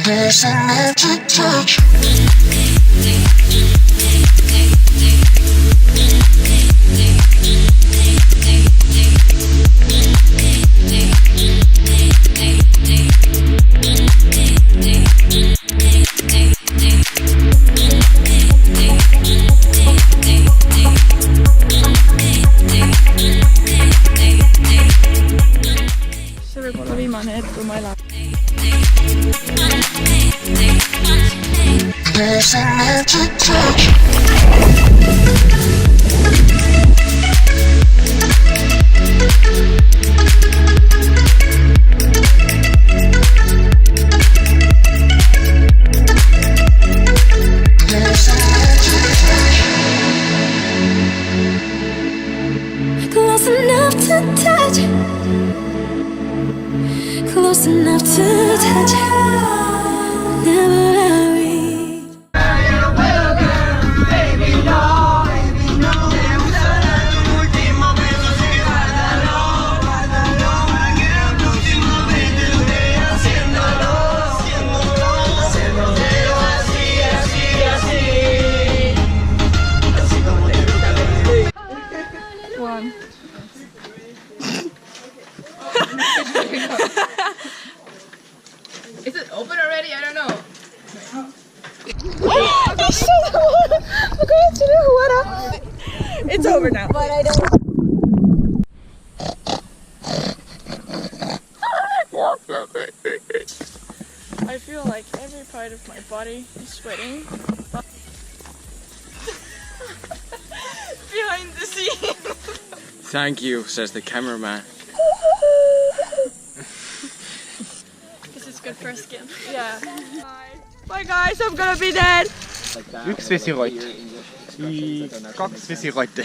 There's an empty touch. See võib olla viimane hetk, kui ma elan. There's an empty touch. There's an empty touch. Close enough to touch. Close enough to touch. Never One. Is it open already? I don't know. It's over now. But I don't. I feel like every part of my body is sweating. Behind the scene. Thank you, says the cameraman. This is good for skin. Yeah. Bye guys, I'm gonna be dead. Üks vesirott. 2 vesirotte.